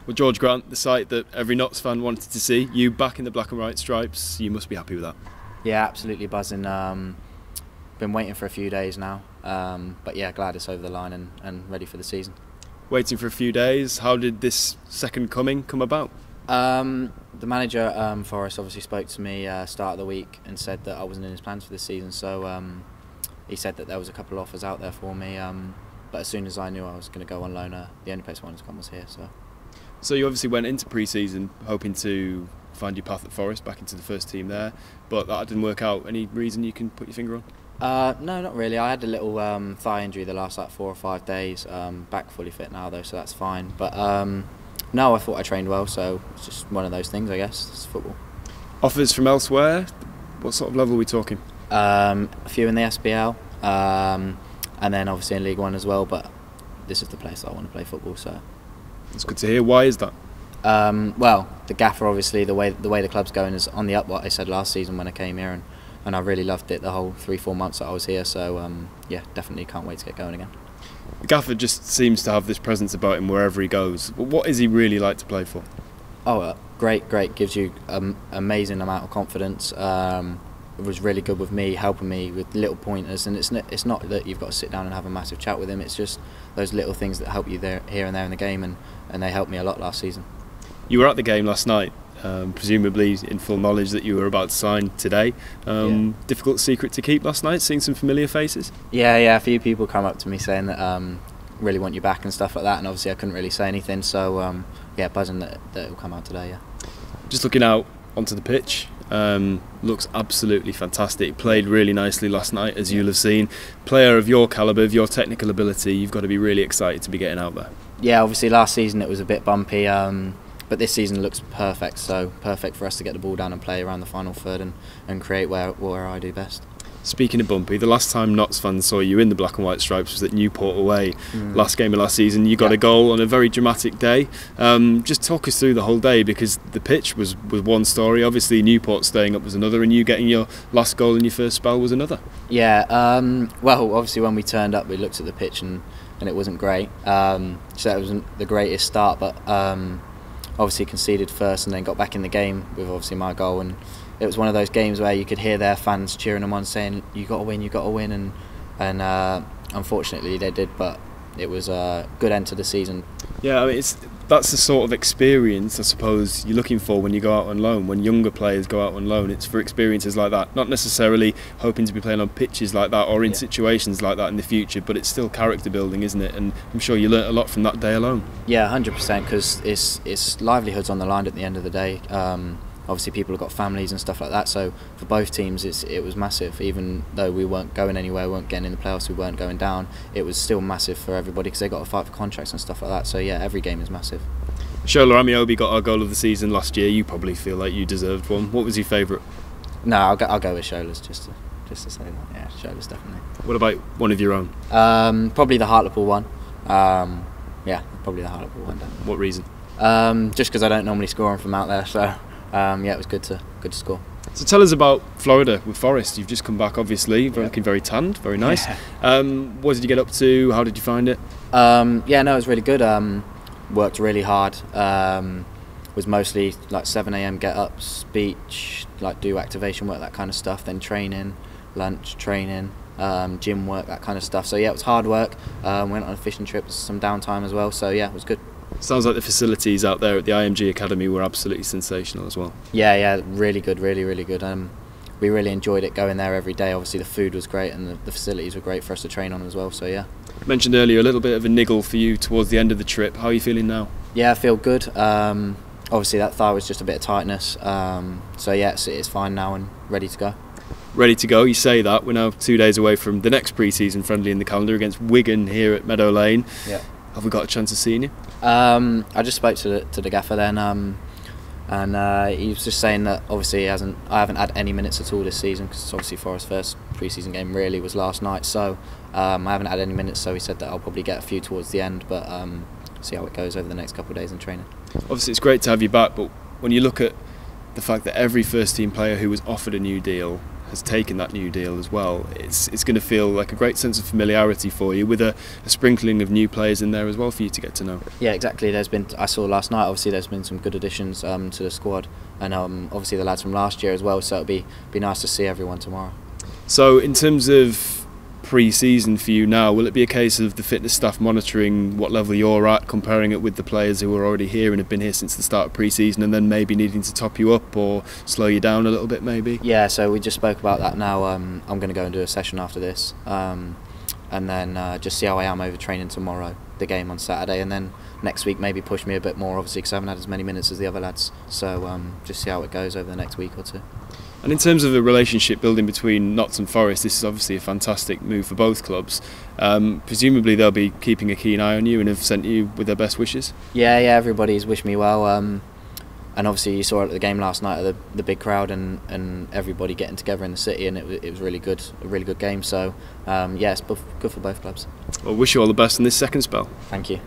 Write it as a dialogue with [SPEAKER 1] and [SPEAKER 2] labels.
[SPEAKER 1] Well, Jorge Grant, the sight that every Notts fan wanted to see, you back in the black and white stripes, you must be happy with that.
[SPEAKER 2] Yeah, absolutely buzzing. Been waiting for a few days now, but yeah, glad it's over the line and ready for the season.
[SPEAKER 1] Waiting for a few days, how did this second coming come about?
[SPEAKER 2] The manager for us obviously spoke to me start of the week and said that I wasn't in his plans for this season, so he said that there was a couple of offers out there for me, but as soon as I knew I was going to go on loan, the only place I wanted to come was here.
[SPEAKER 1] So you obviously went into pre-season hoping to find your path at Forest, back into the first team there, but that didn't work out. Any reason you can put your finger on?
[SPEAKER 2] No, not really. I had a little thigh injury the last 4 or 5 days. Back fully fit now though, so that's fine. But no, I thought I trained well, so it's just one of those things, I guess. It's football.
[SPEAKER 1] Offers from elsewhere? What sort of level are we talking?
[SPEAKER 2] A few in the SBL, and then obviously in League One as well. But this is the place I want to play football, so.
[SPEAKER 1] That's good to hear. Why is that?
[SPEAKER 2] Well, the gaffer, obviously, the way the club's going is on the up. What I said last season when I came here, and I really loved it the whole 3-4 months that I was here. So yeah, definitely can't wait to get going again.
[SPEAKER 1] The gaffer just seems to have this presence about him wherever he goes. What is he really like to play for?
[SPEAKER 2] Oh, great! Gives you amazing amount of confidence. It was really good with me, helping me with little pointers, and it's not that you've got to sit down and have a massive chat with him. It's just those little things that help you there, here and there in the game, and they helped me a lot last season.
[SPEAKER 1] You were at the game last night, presumably in full knowledge that you were about to sign today.
[SPEAKER 2] Yeah.
[SPEAKER 1] Difficult secret to keep last night, seeing some familiar faces?
[SPEAKER 2] Yeah, a few people come up to me saying that really want you back and stuff like that, and obviously I couldn't really say anything, so yeah, buzzing that it will come out today, yeah.
[SPEAKER 1] Just looking out onto the pitch, looks absolutely fantastic. Played really nicely last night, as you'll have seen. Player of your calibre, of your technical ability, you've got to be really excited to be getting out there. Yeah,
[SPEAKER 2] obviously last season it was a bit bumpy, but this season looks perfect, so perfect for us to get the ball down and play around the final third and create where I do best.
[SPEAKER 1] Speaking of bumpy, the last time Notts fans saw you in the black and white stripes was at Newport away. Last game of last season, you got a goal on a very dramatic day. Just talk us through the whole day, because the pitch was one story, obviously Newport staying up was another, and you getting your last goal in your first spell was another.
[SPEAKER 2] Yeah, well, obviously when we turned up we looked at the pitch and it wasn't great, so that wasn't the greatest start, but obviously conceded first and then got back in the game with obviously my goal, and it was one of those games where you could hear their fans cheering them on, saying you got to win, and unfortunately they did, but it was a good end to the season.
[SPEAKER 1] Yeah, I mean, that's the sort of experience I suppose you're looking for when you go out on loan. When younger players go out on loan, it's for experiences like that, not necessarily hoping to be playing on pitches like that or in situations like that in the future, but it's still character building, isn't it? And I'm sure you learnt a lot from that day alone. Yeah,
[SPEAKER 2] 100%, because it's livelihoods on the line at the end of the day. Obviously people have got families and stuff like that, so for both teams it was massive. Even though we weren't going anywhere, we weren't getting in the playoffs, we weren't going down, it was still massive for everybody because they got to fight for contracts and stuff like that. So yeah, every game is massive.
[SPEAKER 1] Shola Amiobi got our goal of the season last year. You probably feel like you deserved one. What was your favourite?
[SPEAKER 2] No, I'll go with Shola's just to say that. Yeah, Shola's definitely.
[SPEAKER 1] What about one of your own?
[SPEAKER 2] Probably the Hartlepool one. Yeah, probably the Hartlepool one. Definitely.
[SPEAKER 1] What reason?
[SPEAKER 2] Just because I don't normally score them from out there, so. Yeah, it was good to score.
[SPEAKER 1] So tell us about Florida with Forest. You've just come back, obviously, looking very tanned, very nice. Yeah. What did you get up to? How did you find it?
[SPEAKER 2] Yeah, no, it was really good. Worked really hard. Was mostly like 7 AM get up, speech, like do activation work, that kind of stuff. Then training, lunch, training, gym work, that kind of stuff. So yeah, it was hard work. Went on a fishing trip, some downtime as well. So yeah, it was good.
[SPEAKER 1] Sounds like the facilities out there at the IMG Academy were absolutely sensational as well.
[SPEAKER 2] Yeah, really good, really good. We really enjoyed it going there every day. Obviously the food was great and the facilities were great for us to train on as well, so yeah.
[SPEAKER 1] You mentioned earlier a little bit of a niggle for you towards the end of the trip. How are you feeling now?
[SPEAKER 2] Yeah, I feel good. Obviously that thigh was just a bit of tightness, so yeah, it's fine now and ready to go.
[SPEAKER 1] Ready to go, you say that. We're now 2 days away from the next pre-season friendly in the calendar against Wigan here at Meadow Lane. Yeah. Have we got a chance of seeing you?
[SPEAKER 2] I just spoke to the gaffer then, and he was just saying that obviously I haven't had any minutes at all this season, because obviously Forest's first pre-season game really was last night, so I haven't had any minutes, so he said that I'll probably get a few towards the end, but see how it goes over the next couple of days in training.
[SPEAKER 1] Obviously it's great to have you back, but when you look at the fact that every first team player who was offered a new deal has taken that new deal as well, it's going to feel like a great sense of familiarity for you, with a sprinkling of new players in there as well for you to get to know.
[SPEAKER 2] Yeah, exactly. I saw last night, obviously there's been some good additions to the squad, and obviously the lads from last year as well, so it'll be nice to see everyone tomorrow.
[SPEAKER 1] So in terms of pre-season for you now, will it be a case of the fitness staff monitoring what level you're at, comparing it with the players who are already here and have been here since the start of pre-season, and then maybe needing to top you up or slow you down a little bit maybe?
[SPEAKER 2] Yeah, so we just spoke about that now. I'm going to go and do a session after this, and then just see how I am over training tomorrow, the game on Saturday, and then next week maybe push me a bit more, obviously, because I haven't had as many minutes as the other lads, so just see how it goes over the next week or two.
[SPEAKER 1] And in terms of the relationship building between Notts and Forest, this is obviously a fantastic move for both clubs. Presumably they'll be keeping a keen eye on you and have sent you with their best wishes? Yeah,
[SPEAKER 2] everybody's wished me well. And obviously you saw it at the game last night, the big crowd and everybody getting together in the city, and it was really good, a really good game. So yeah, it's good for both clubs.
[SPEAKER 1] Well, wish you all the best in this second spell.
[SPEAKER 2] Thank you.